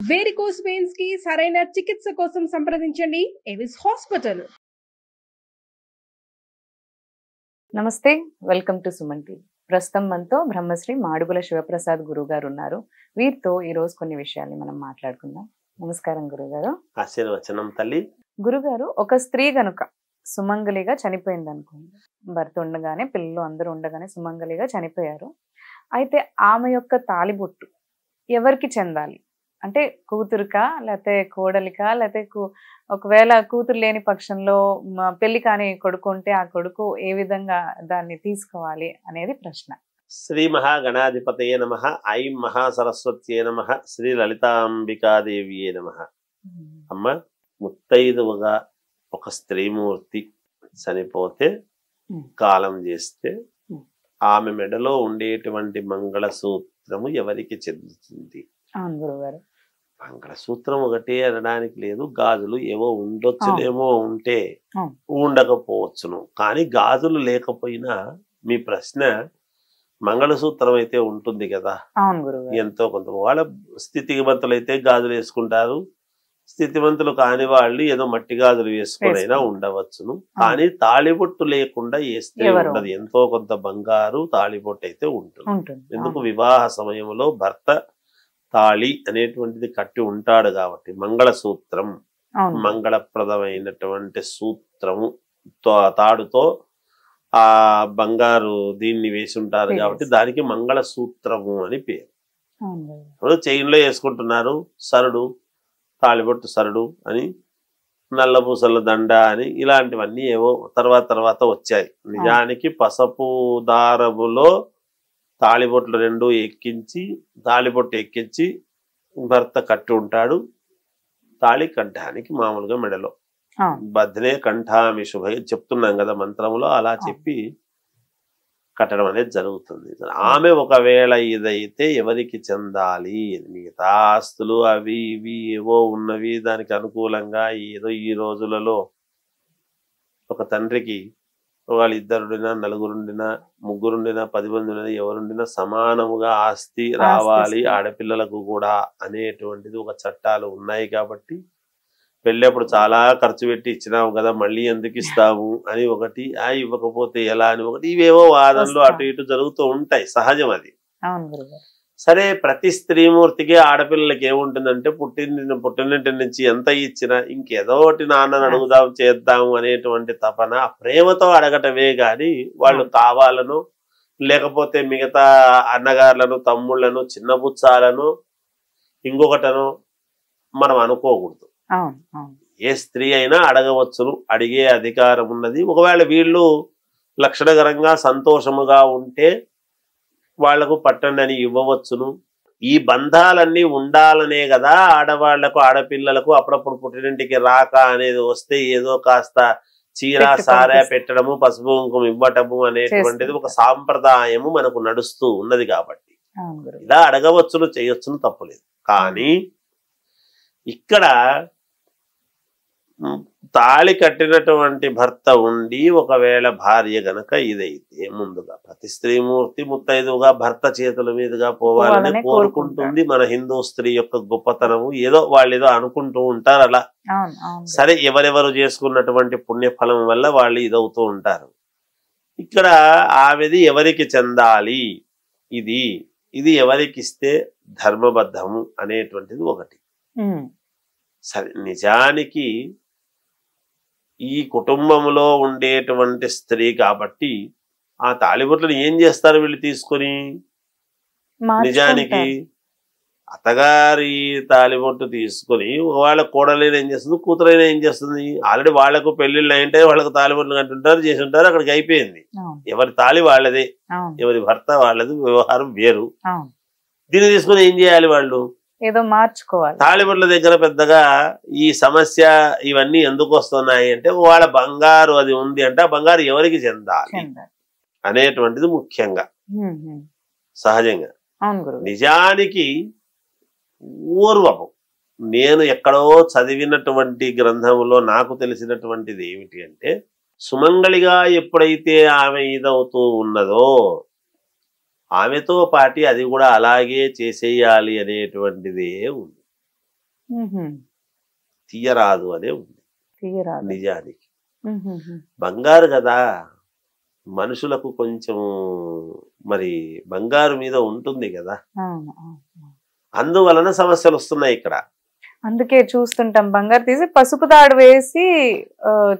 Varicose veins కి సరైన చికిత్స కోసం సంప్రదించండి ఎవిస్ హాస్పిటల్. నమస్తే, వెల్కమ్ టు సుమన్ టీవీ. ప్రస్తుతం మనతో బ్రహ్మశ్రీ మాడుగుల శివప్రసాద్ గురువు గారు ఉన్నారు. వీరితో ఈ రోజు కొన్ని విషయాలు మనం మాట్లాడుకుందాం. నమస్కారం గురుగారు. ఆశీర్వచనం తల్లి. గురుగారు, ఒక స్త్రీ గనుక సుమంగలిగా చనిపోయింది అనుకోండి, భర్త ఉండగానే పిల్లలు అందరూ ఉండగానే సుమంగలిగా చనిపోయారు. అయితే ఆమె యొక్క తాళిబొట్టు ఎవరికి చెందాలి? అంటే కూతురుకా, లేకపోతే కోడలికా, లేకపోతే ఒకవేళ కూతురు లేని పక్షంలో పెళ్లి కాని కొడుకు ఉంటే ఆ కొడుకు ఏ విధంగా దాన్ని తీసుకోవాలి అనేది ప్రశ్న. శ్రీ మహాగణాధిపతయే నమః. ఐం మహాసరస్వత్యే నమః. శ్రీ లలితాంబికాదేవియే నమః. అమ్మ, ముత్తైదువుగా ఒక స్త్రీమూర్తి చనిపోతే కాలం చేస్తే ఆమె మెడలో ఉండేటువంటి మంగళసూత్రము ఎవరికి చెందుతుంది? అవును గురుగారు. మంగళసూత్రం ఒకటే అనడానికి లేదు, గాజులు ఏవో ఉండొచ్చునేమో, ఉంటే ఉండకపోవచ్చును. కానీ గాజులు లేకపోయినా మీ ప్రశ్న మంగళసూత్రం అయితే ఉంటుంది కదా. ఎంతో కొంత వాళ్ళ స్థితివంతులు అయితే గాజులు వేసుకుంటారు, స్థితివంతులు కాని వాళ్ళు ఏదో మట్టి గాజులు వేసుకునైనా ఉండవచ్చును. కానీ తాళిబొట్టు లేకుండా వేస్తే ఉండదు. ఎంతో కొంత బంగారు తాళిబొట్టు అయితే ఉంటుంది. ఎందుకు? వివాహ సమయంలో భర్త తాళి అనేటువంటిది కట్టి ఉంటాడు కాబట్టి మంగళసూత్రం, మంగళప్రదమైనటువంటి సూత్రము తాడుతో ఆ బంగారు దీన్ని వేసి ఉంటారు కాబట్టి దానికి మంగళసూత్రము అని పేరు. ఇప్పుడు చైన్లో వేసుకుంటున్నారు సరుడు, తాళిబొట్టు సరుడు అని, నల్లపూసల దండ అని, ఇలాంటివన్నీ ఏవో తర్వాత వచ్చాయి. నిజానికి పసుపు దారములో తాళిబొట్లు రెండు ఎక్కించి, తాళిబొట్టు ఎక్కించి భర్త కట్టి ఉంటాడు. తాళి కంఠానికి మామూలుగా మెడలో బద్నే కంఠామి శుభ చెప్తున్నాం కదా మంత్రములో, అలా చెప్పి కట్టడం అనేది జరుగుతుంది. ఆమె ఒకవేళ ఇదైతే ఎవరికి చెందాలి? మిగతా ఆస్తులు అవి ఇవి ఏవో ఉన్నవి దానికి అనుకూలంగా ఏదో ఈ రోజులలో ఒక తండ్రికి వాళ్ళు ఇద్దరుండినా, నలుగురుండినా, ముగ్గురుండినా, 10 మంది ఉండినా, ఎవరుండినా సమానముగా ఆస్తి రావాలి ఆడపిల్లలకు కూడా అనేటువంటిది ఒక చట్టాలు ఉన్నాయి. కాబట్టి పెళ్ళప్పుడు చాలా ఖర్చు పెట్టి ఇచ్చినావు కదా, మళ్ళీ ఎందుకు ఇస్తాము అని ఒకటి, ఇవ్వకపోతే ఎలా అని ఒకటి, ఇవేవో వాదనలు అటు ఇటు జరుగుతూ ఉంటాయి, సహజం అది. సరే, ప్రతి స్త్రీమూర్తికి ఆడపిల్లలకి ఏముంటుందంటే పుట్టినింటి నుంచి ఎంత ఇచ్చినా ఇంకేదో ఒకటి నాన్నని అడుగుదాం చేద్దాము అనేటువంటి తపన, ప్రేమతో అడగటమే గాని వాళ్ళు కావాలను లేకపోతే మిగతా అన్నగారులను, తమ్ముళ్లను, చిన్నబుచ్చాలను, ఇంకొకటను మనం అనుకోకూడదు. ఏ స్త్రీ అయినా అడగవచ్చును, అడిగే అధికారం ఉన్నది. ఒకవేళ వీళ్ళు లక్షణకరంగా సంతోషముగా ఉంటే వాళ్లకు పట్టండి అని ఇవ్వవచ్చును. ఈ బంధాలన్నీ ఉండాలనే కదా ఆడవాళ్లకు, ఆడపిల్లలకు అప్పుడప్పుడు పుట్టినింటికి రాక అనేది వస్తే ఏదో కాస్త చీర సారా పెట్టడము, పసుపు కుంకుమ ఇవ్వటము అనేటువంటిది ఒక సాంప్రదాయము మనకు నడుస్తూ ఉన్నది. కాబట్టి ఇలా అడగవచ్చును, చేయొచ్చును, తప్పులేదు. కానీ ఇక్కడ తాళి కట్టినటువంటి భర్త ఉండి ఒకవేళ భార్య గనక ఇదైతే ముందుగా ప్రతి స్త్రీమూర్తి ముత్తైదుగా భర్త చేతుల మీదుగా పోవాలని కోరుకుంటుంది. మన హిందూ స్త్రీ యొక్క గొప్పతనము ఏదో వాళ్ళు ఏదో అనుకుంటూ ఉంటారు అలా. సరే, ఎవరెవరు చేసుకున్నటువంటి పుణ్యఫలం వల్ల వాళ్ళు ఇదవుతూ ఉంటారు. ఇక్కడ ఆమెది ఎవరికి చెందాలి, ఇది ఎవరికి ఇస్తే ధర్మబద్ధము అనేటువంటిది ఒకటి. సరే, నిజానికి ఈ కుటుంబంలో ఉండేటువంటి స్త్రీ కాబట్టి ఆ తాళిబొట్లను ఏం చేస్తారు వీళ్ళు తీసుకొని? నిజానికి అత్తగారి తాళిబొట్టు తీసుకొని వాళ్ళ కోడలైనా ఏం చేస్తుంది, కూతురైనా ఏం చేస్తుంది? ఆల్రెడీ వాళ్లకు పెళ్లిళ్ళు అయింటే వాళ్ళకు తాళిబొట్లు కంటుంటారు, చేసి ఉంటారు, అక్కడికి అయిపోయింది. ఎవరి తాళి వాళ్ళదే, ఎవరి భర్త వాళ్ళది, వ్యవహారం వేరు. దీన్ని తీసుకుని ఏం చేయాలి వాళ్ళు? ఏదో మార్చుకోవాలి. తాళిబొట్ల దగ్గర పెద్దగా ఈ సమస్య ఇవన్నీ ఎందుకు వస్తున్నాయి అంటే, వాళ్ళ బంగారు అది ఉంది అంటే ఆ బంగారు ఎవరికి చెందాలి అనేటువంటిది ముఖ్యంగా, సహజంగా. నిజానికి పూర్వము నేను ఎక్కడో చదివినటువంటి గ్రంథములో నాకు తెలిసినటువంటిది ఏమిటి అంటే, సుమంగళిగా ఎప్పుడైతే ఆమె ఇదవుతూ ఉన్నదో ఆమెతో పాటి అది కూడా అలాగే చేసేయాలి అనేటువంటిదే ఉంది. తీయరాదు అనే ఉంది తీయరాదు. నిజానికి. బంగారు కదా, మనుషులకు కొంచెం మరి బంగారు మీద ఉంటుంది కదా, అందువలన సమస్యలు వస్తున్నాయి ఇక్కడ. అందుకే చూస్తుంటాం బంగారు తీసి పసుపు తాడు వేసి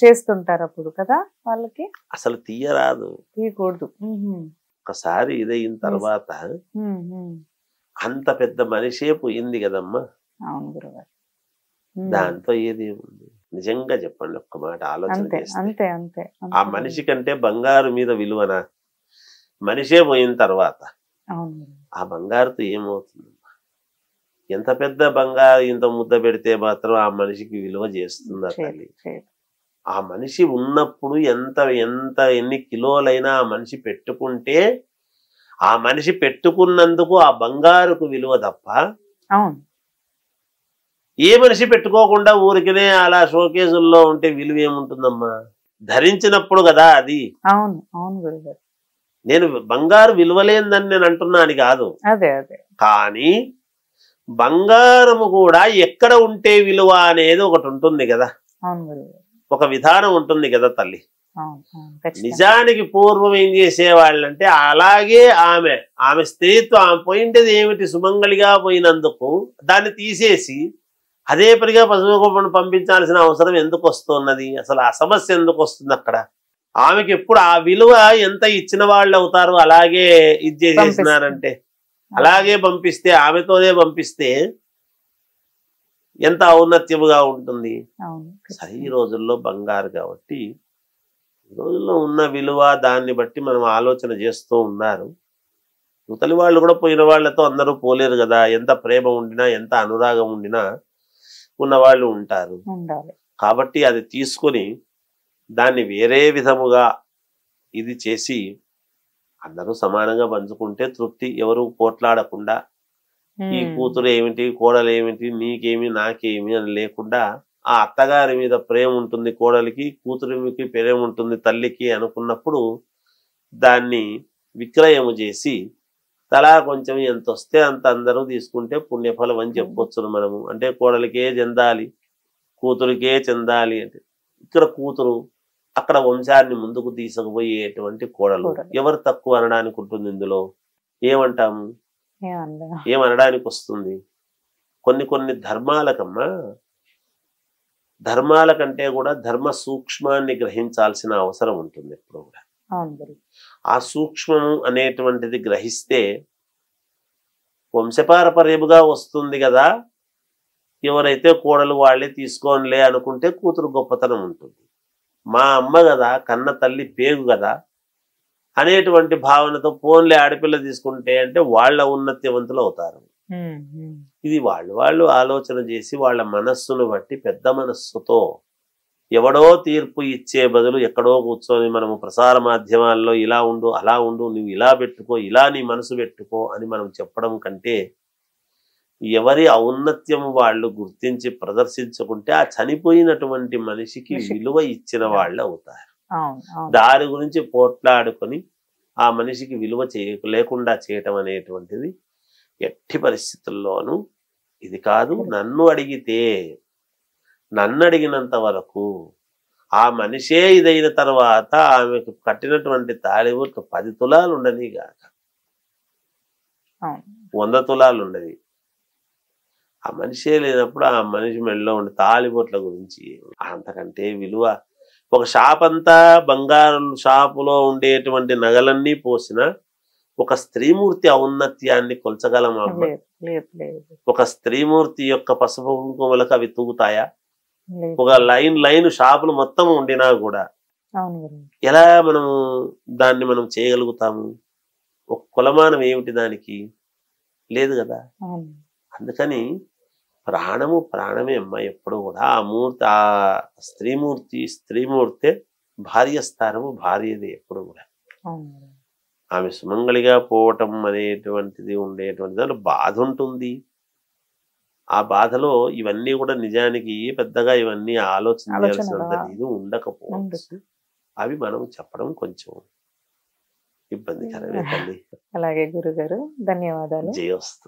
చేస్తుంటారు అప్పుడు కదా వాళ్ళకి. అసలు తీయరాదు, తీయకూడదు. ఒకసారి ఇదయిన తర్వాత అంత పెద్ద మనిషే పోయింది కదమ్మా. అవును గురుగారు. దాంతో ఏది ఉంది? నిజంగా చెప్పండి, ఒక్క మాట ఆలోచన చేస్తే. అంతే అంతే. ఆ మనిషి కంటే బంగారు మీద విలువనా? మనిషే పోయిన తర్వాత ఆ బంగారుతో ఏమవుతుంది? ఎంత పెద్ద బంగారు ఇంత ముద్ద పెడితే మాత్రం ఆ మనిషికి విలువ చేస్తుందా తల్లి? ఆ మనిషి ఉన్నప్పుడు ఎన్ని కిలోలైనా ఆ మనిషి పెట్టుకుంటే ఆ మనిషి పెట్టుకున్నందుకు ఆ బంగారుకు విలువ తప్ప ఏ మనిషి పెట్టుకోకుండా ఊరికినే అలా షోకేసుల్లో ఉంటే విలువ ఏముంటుందమ్మా? ధరించినప్పుడు కదా అది. అవును అవును గురుగారు. నేను బంగారు విలువలేందని నేను అంటున్నాను కాదు. అదే అదే. కానీ బంగారము కూడా ఎక్కడ ఉంటే విలువ అనేది ఒకటి ఉంటుంది కదా, ఒక విధానం ఉంటుంది కదా తల్లి. నిజానికి పూర్వం ఏం చేసేవాళ్ళంటే అలాగే ఆమె స్త్రీత్వం ఆమె పోయింటది ఏమిటి? సుమంగళిగా పోయినందుకు దాన్ని తీసేసి అదే పనిగా పశువును పంపించాల్సిన అవసరం ఎందుకు వస్తున్నది? అసలు ఆ సమస్య ఎందుకు వస్తుంది అక్కడ? ఆమెకి ఎప్పుడు ఆ విలువ ఎంత ఇచ్చిన వాళ్ళు అవుతారు అలాగే ఇది చేసేసినారంటే, అలాగే పంపిస్తే ఆమెతోనే పంపిస్తే ఎంత ఔన్నత్యముగా ఉంటుంది. సరే ఈ రోజుల్లో బంగారు కాబట్టి ఈ రోజుల్లో ఉన్న విలువ దాన్ని బట్టి మనం ఆలోచన చేస్తూ ఉన్నారు. యువతలి వాళ్ళు కూడా పోయిన వాళ్ళతో అందరూ పోలేరు కదా. ఎంత ప్రేమ ఉండినా ఎంత అనురాగం ఉండినా ఉన్నవాళ్ళు ఉంటారు. కాబట్టి అది తీసుకొని దాన్ని వేరే విధముగా ఇది చేసి అందరూ సమానంగా పంచుకుంటే తృప్తి. ఎవరు పోట్లాడకుండా ఈ కూతురు ఏమిటి కోడలు ఏమిటి నీకేమి నాకేమి అని లేకుండా ఆ అత్తగారి మీద ప్రేమ ఉంటుంది కోడలికి, కూతురికి ప్రేమ ఉంటుంది తల్లికి అనుకున్నప్పుడు దాన్ని విక్రయము చేసి తలా కొంచెం ఎంత వస్తే అంత అందరూ తీసుకుంటే పుణ్యఫలం అని చెప్పొచ్చును మనము. అంటే కోడలికే చెందాలి కూతురికే చెందాలి అంటే ఇక్కడ కూతురు అక్కడ వంశాన్ని ముందుకు తీసుకుపోయేటువంటి కోడలు. ఎవరు తక్కువ అనడానికి ఉంటుంది ఇందులో? ఏమంటాము? ఏమనడానికి వస్తుంది? కొన్ని ధర్మాలకమ్మా, ధర్మాల కంటే కూడా ధర్మ సూక్ష్మాన్ని గ్రహించాల్సిన అవసరం ఉంటుంది ఎప్పుడు కూడా. ఆ సూక్ష్మము అనేటువంటిది గ్రహిస్తే వంశపారపర్యముగా వస్తుంది కదా. ఎవరైతే కోడలు వాళ్ళే తీసుకోనిలే అనుకుంటే కూతురు గొప్పతనం ఉంటుంది. మా అమ్మ కదా, కన్న తల్లి పేగు కదా అనేటువంటి భావనతో పోన్లే ఆడపిల్ల తీసుకుంటే అంటే వాళ్ళ ఉన్నత్యవంతులు అవుతారు. ఇది వాళ్ళు ఆలోచన చేసి వాళ్ళ మనస్సును బట్టి పెద్ద మనస్సుతో ఎవడో తీర్పు ఇచ్చే బదులు ఎక్కడో కూర్చొని మనము ప్రసార మాధ్యమాల్లో ఇలా ఉండు అలా ఉండు నువ్వు ఇలా పెట్టుకో ఇలా నీ మనసు పెట్టుకో అని మనం చెప్పడం కంటే ఎవరి ఔన్నత్యం వాళ్ళు గుర్తించి ప్రదర్శించుకుంటే ఆ చనిపోయినటువంటి మనిషికి విలువ ఇచ్చిన వాళ్ళు అవుతారు. దాని గురించి పోట్లాడుకొని ఆ మనిషికి విలువ లేకుండా చేయటం అనేటువంటిది ఎట్టి పరిస్థితుల్లోనూ ఇది కాదు. నన్ను అడిగినంత వరకు ఆ మనిషే ఇదైన తర్వాత ఆమెకు కట్టినటువంటి తాళిబొట్టు 10 తులాలు ఉండని గాక 100 తులాలు ఉండని. ఆ మనిషే లేనప్పుడు ఆ మనిషి మెడలో ఉండే తాళిబొట్ల గురించి అంతకంటే విలువ. ఒక షాప్ అంతా బంగారం షాపులో ఉండేటువంటి నగలన్నీ పోసిన ఒక స్త్రీమూర్తి ఔన్నత్యాన్ని కొల్చగలమా? ఒక స్త్రీమూర్తి యొక్క పసుపు కుంకుమలకు అవి తూగుతాయా? ఒక లైన్ షాపులు మొత్తం ఉండినా కూడా ఎలా దాన్ని మనం చేయగలుగుతాము? ఒక కొలమానం ఏమిటి దానికి? లేదు కదా. అందుకని ప్రాణమే అమ్మ ఎప్పుడు కూడా. ఆ స్త్రీమూర్తే భార్య స్థానము భార్యది ఎప్పుడు కూడా. ఆమె సుమంగళిగా పోవటం అనేటువంటిది ఉండేటువంటి బాధ ఉంటుంది. ఆ బాధలో ఇవన్నీ కూడా నిజానికి పెద్దగా ఇవన్నీ ఆలోచించాల్సినంత ఇది ఉండకపోవచ్చు. అవి మనం చెప్పడం కొంచెం ఇబ్బందికరమే తల్లి. అలాగే గురుగారు, ధన్యవాదాలు. జయోస్తు.